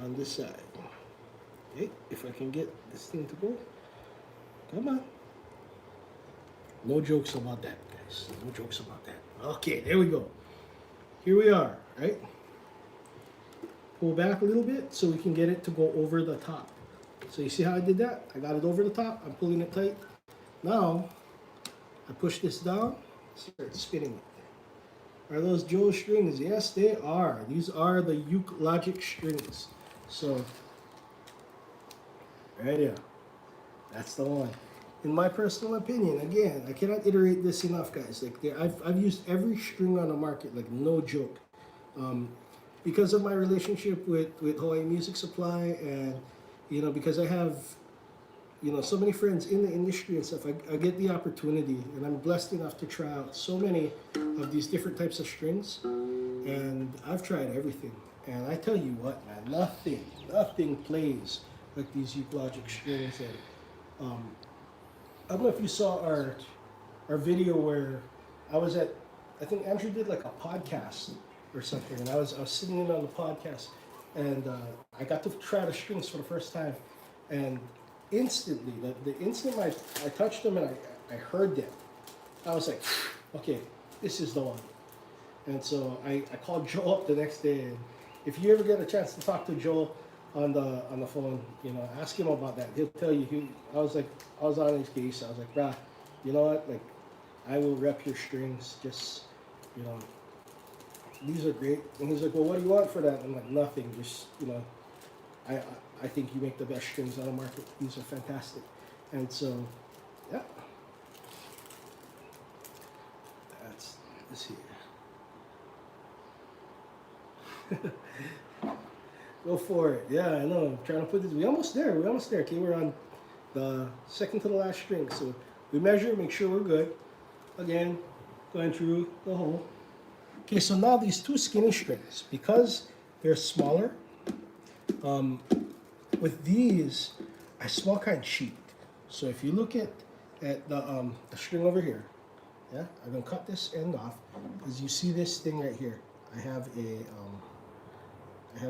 S1: on this side. Okay, if I can get this thing to go. Come on. No jokes about that, guys. No jokes about that. Okay, there we go. Here we are, right? Pull back a little bit so we can get it to go over the top. So you see how I did that? I got it over the top. I'm pulling it tight. Now, I push this down, start spinning it. Are those Joe strings? Yes, they are. These are the Uke Logic strings. So, right here. That's the one. In my personal opinion, again, I cannot iterate this enough, guys. Like, I've used every string on the market, like no joke. Um, because of my relationship with Hawaii Music Supply, and because I have so many friends in the industry and stuff, I get the opportunity, and I'm blessed enough to try out so many of these different types of strings, and I've tried everything. And I tell you what, man, nothing plays like these Uke Logic strings. And I don't know if you saw our video where I think Andrew did like a podcast or something, and I was sitting in on the podcast, and I got to try the strings for the first time, and instantly, the instant I touched them and I heard them, I was like, okay, this is the one. And so I called Joel up the next day, and if you ever get a chance to talk to Joel on the phone, ask him about that. He'll tell you. I was on his case. I was like, brah, you know what? Like, I will rep your strings. Just, these are great. And he's like, well, what do you want for that? I'm like, nothing. Just, I think you make the best strings on the market. These are fantastic. And so, yeah. That's this here. Go for it. Yeah, I know. I'm trying to put this. We're almost there. Okay, we're on the second to the last string. So we measure, make sure we're good. Again, going through the hole. Okay, so now these two skinny strings, because they're smaller, with these, I small kind of cheat. So if you look at the string over here, yeah, I'm gonna cut this end off, because you see this thing right here. I have a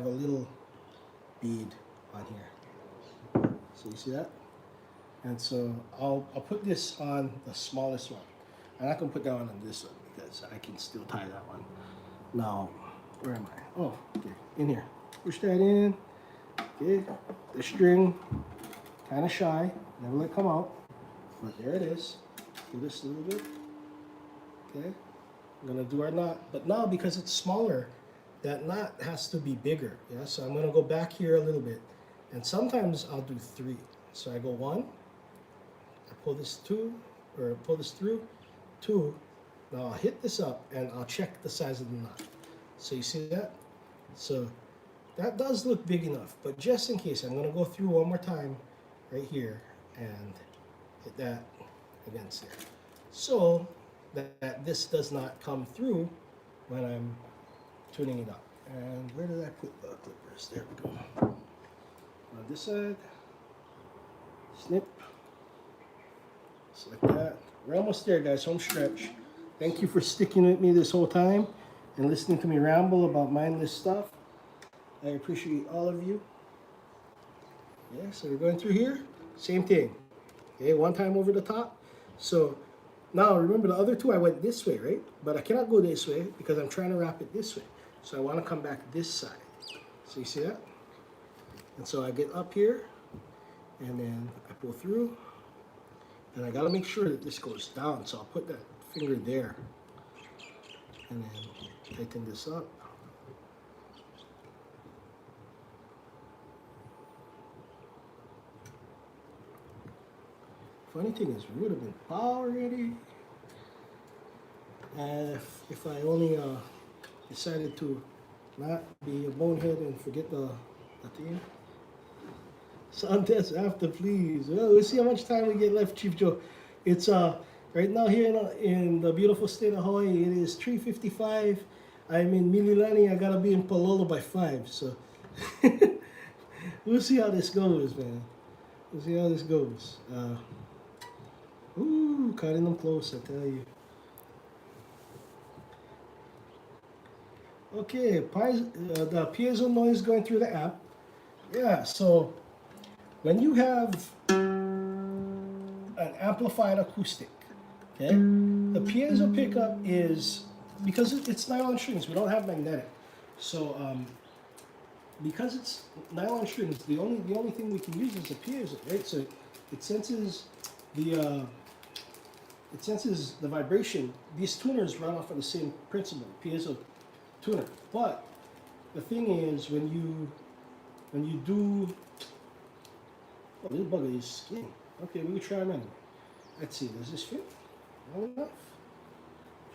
S1: little bead on here. So you see that? And so I'll put this on the smallest one. I'm not gonna put that one on this one because I can still tie that one. Now, where am I? Oh, okay, in here. Push that in. Okay, the string, kind of shy, never let it come out, but there it is. Do this a little bit. Okay, I'm gonna do our knot, but now because it's smaller, that knot has to be bigger. Yeah, so I'm gonna go back here a little bit, and sometimes I'll do 3. So I go 1, I pull this 2, or pull this through, 2. Now I'll hit this up, and I'll check the size of the knot. So you see that? So that does look big enough, but just in case, I'm gonna go through one more time right here and hit that against there. So that this does not come through when I'm tuning it up. And where did I put the clippers? There we go. On this side, snip, just like that. We're almost there, guys, home stretch. Thank you for sticking with me this whole time and listening to me ramble about mindless stuff. I appreciate all of you. Yeah, so we're going through here, same thing. Okay, one time over the top. So now remember the other two, I went this way, right? But I cannot go this way because I'm trying to wrap it this way. So I want to come back this side. So you see that? And so I get up here, and then I pull through, and I gotta make sure that this goes down. So I'll put that finger there, and then tighten this up. Funny thing is, we would have been already. If I only decided to not be a bonehead and forget the theme. Sound test after, please. Well, we'll see how much time we get left, Chief Joe. It's right now here in the beautiful state of Hawaii. It is 3:55. I'm in Mililani. I gotta be in Palolo by 5. So we'll see how this goes, man. We'll see how this goes. Ooh, cutting them close, I tell you. Okay, the piezo noise going through the app. Yeah, so when you have an amplified acoustic, okay, the piezo pickup is, because it's nylon strings, we don't have magnetic. So because it's nylon strings, the only thing we can use is a piezo, right? So it senses the it senses the vibration. These tuners run off of the same principle, piezo tuner. But the thing is, when you do, oh, this bugger is skinny. Okay, we can try them anyway. Let's see, does this fit? Well enough?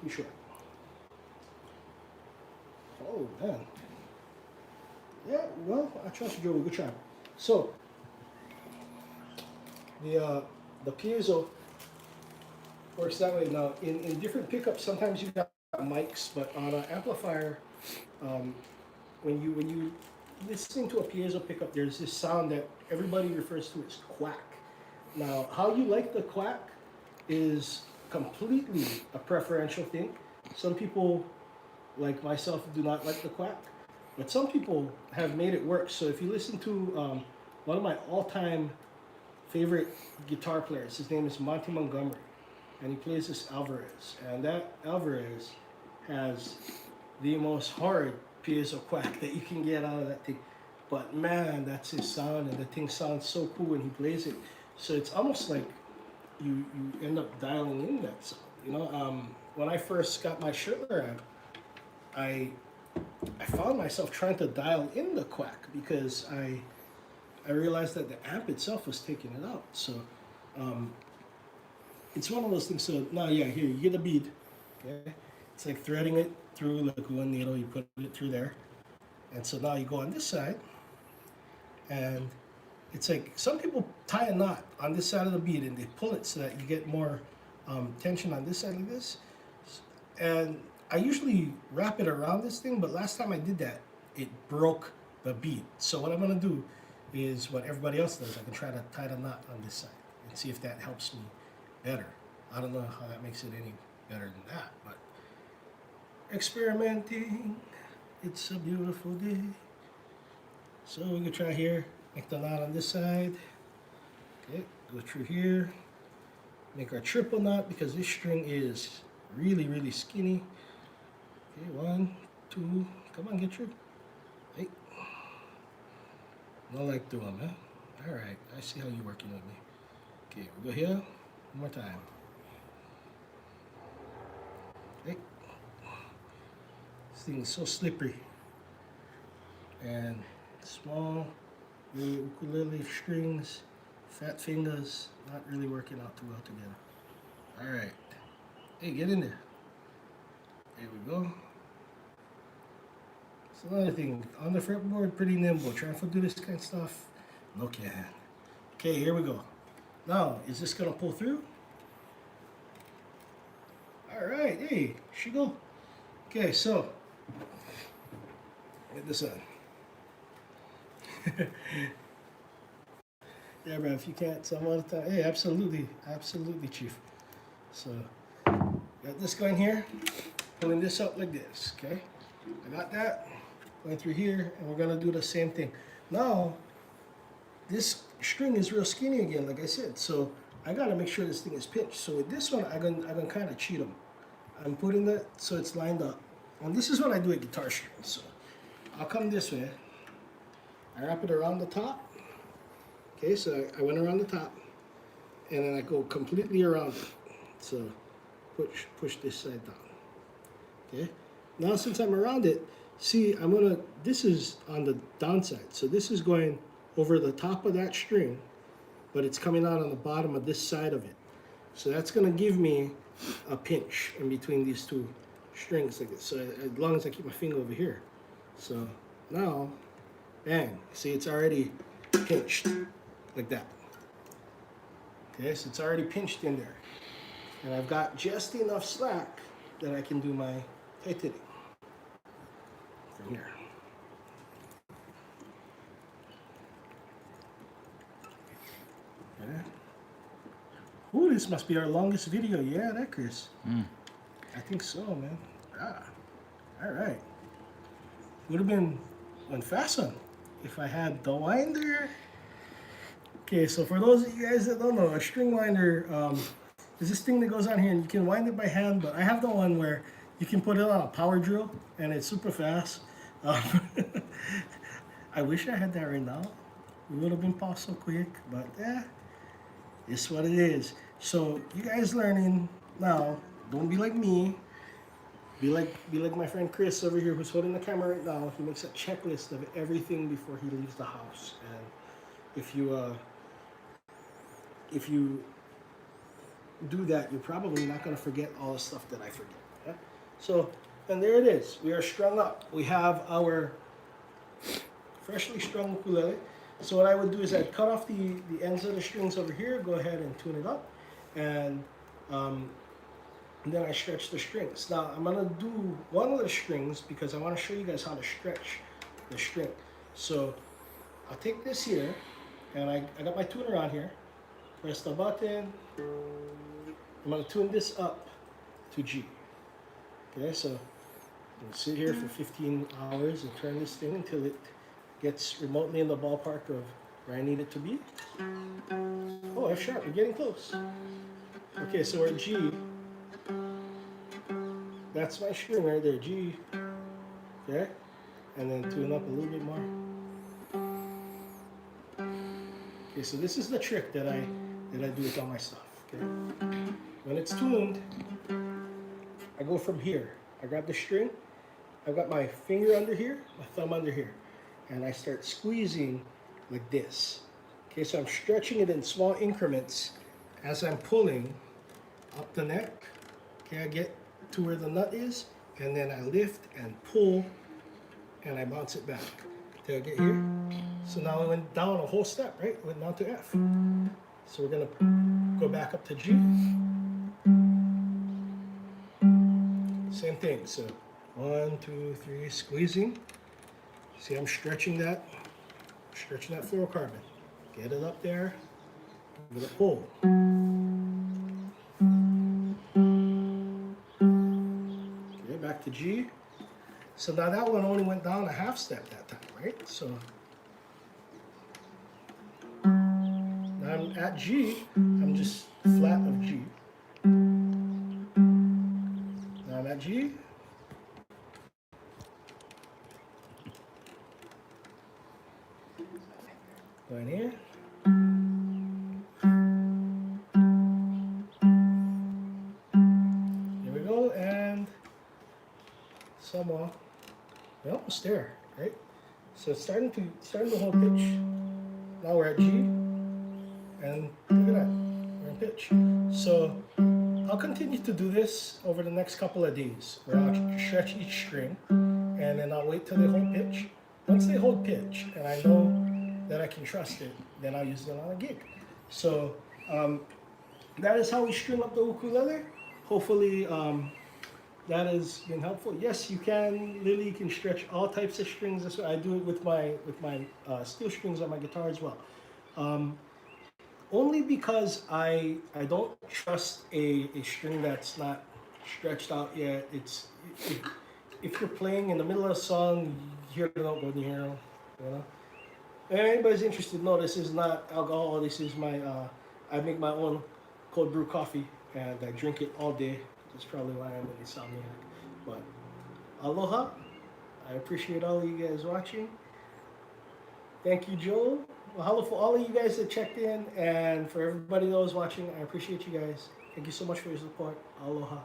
S1: Too short. Oh man. Yeah, well, I trust you, Joey. Good try. So the piezo works that way. Now in different pickups, sometimes you got mics, but on an amplifier, when you listening to a piezo pickup, there's this sound that everybody refers to as quack. Now, how you like the quack is completely a preferential thing. Some people, like myself, do not like the quack, but some people have made it work. So if you listen to one of my all-time favorite guitar players, his name is Monty Montgomery, and he plays this Alvarez, and that Alvarez has the most horrid piezo quack that you can get out of that thing. But man, that's his sound, and the thing sounds so cool when he plays it. So it's almost like you end up dialing in that sound. You know, when I first got my Schindler amp, I found myself trying to dial in the quack because I realized that the amp itself was taking it out. So it's one of those things. So now, yeah, here you get a bead. Okay, it's like threading it through like one needle. You put it through there, and so now you go on this side, and it's like some people tie a knot on this side of the bead and they pull it so that you get more tension on this side like this. And I usually wrap it around this thing, but last time I did that, it broke the bead. So what I'm gonna do is what everybody else does. I can try to tie the knot on this side and see if that helps me better. I don't know how that makes it any better than that, but experimenting, it's a beautiful day. So we can try here, make the knot on this side. Okay, go through here, make our triple knot because this string is really, really skinny. Okay, 1, 2, come on, get through. Hey, no like doing, man. All right, I see how you're working with me. Okay, we go here, one more time. Okay, this thing is so slippery. And small little ukulele strings, fat fingers, not really working out too well together. All right, hey, get in there. There we go. It's another thing, on the fretboard, pretty nimble. Trying to do this kind of stuff, no can. Okay, here we go. Now, is this gonna pull through? All right, hey, she go. Okay, so, get this on. Yeah, bro, if you can't some other time, hey, absolutely, absolutely, Chief. So, got this going here, pulling this up like this, okay? I got that, going through here, and we're gonna do the same thing. Now, this string is real skinny again, like I said, so I gotta make sure this thing is pinched. So with this one, I'm gonna kind of cheat them. I'm putting that so it's lined up. And this is what I do with guitar strings. So I'll come this way. I wrap it around the top. Okay, so I went around the top, and then I go completely around it. So push this side down. Okay, now since I'm around it, see, this is on the downside. So this is going over the top of that string, but it's coming out on the bottom of this side of it. So that's gonna give me a pinch in between these two strings like this. So as long as I keep my finger over here. So now, bang, see, it's already pinched like that. Okay, so it's already pinched in there. And I've got just enough slack that I can do my tightening from here. Okay. Ooh, this must be our longest video. Yeah, that, Chris. I think so, man. Ah, all right. Would have went fast on if I had the winder. Okay, so for those of you guys that don't know, a string winder is this thing that goes on here, and you can wind it by hand, but I have the one where you can put it on a power drill, and it's super fast. I wish I had that right now. It would have been paused so quick, but it's what it is. So you guys learning Now, don't be like me. Be like my friend Chris over here who's holding the camera right now. He makes a checklist of everything before he leaves the house. And if you do that, you're probably not going to forget all the stuff that I forget. Yeah? So, and there it is. We are strung up. We have our freshly strung ukulele. So what I would do is I'd cut off the ends of the strings over here, go ahead and tune it up, and then I stretch the strings. Now I'm gonna do one of the strings because I want to show you guys how to stretch the string. So I'll take this here, and I got my tuner on here. Press the button. I'm gonna tune this up to G. Okay, so I'm gonna sit here for 15 hours and turn this thing until it gets remotely in the ballpark of where I need it to be. Oh, F sharp, we're getting close. Okay, so we're at G. That's my string right there, G. Okay, and then tune up a little bit more. Okay, so this is the trick that I do with all my stuff. Okay, when it's tuned, I go from here. I grab the string. I've got my finger under here, my thumb under here, and I start squeezing like this. Okay, so I'm stretching it in small increments as I'm pulling up the neck. Okay, I get to where the nut is, and then I lift and pull, and I bounce it back till I get here. So now it went down a whole step, right? It went down to F. So we're gonna go back up to G. Same thing, so 1, 2, 3, squeezing. See, I'm stretching that fluorocarbon. Get it up there, give it a pull. Okay, back to G. So now that one only went down a half step that time, right? So now I'm at G, I'm just flat of G. Now I'm at G. Going here. Here we go, and somewhat, we're almost there, right? So it's starting to hold pitch. Now we're at G, and look at that, we're in pitch. So I'll continue to do this over the next couple of days, where I'll stretch each string, and then I'll wait till they hold pitch. Once they hold pitch, and I know that I can trust it, then I'll use it on a gig. So that is how we string up the ukulele. Hopefully that has been helpful. Yes, you can. Lily, you can stretch all types of strings. That's what I do it with my steel strings on my guitar as well. Only because I don't trust a string that's not stretched out yet. If you're playing in the middle of a song, you hear the note go near, you know. If anybody's interested, no, this is not alcohol. This is my, I make my own cold brew coffee, and I drink it all day. That's probably why I'm an insomniac. But aloha. I appreciate all of you guys watching. Thank you, Joel. Mahalo for all of you guys that checked in, and for everybody that was watching, I appreciate you guys. Thank you so much for your support. Aloha.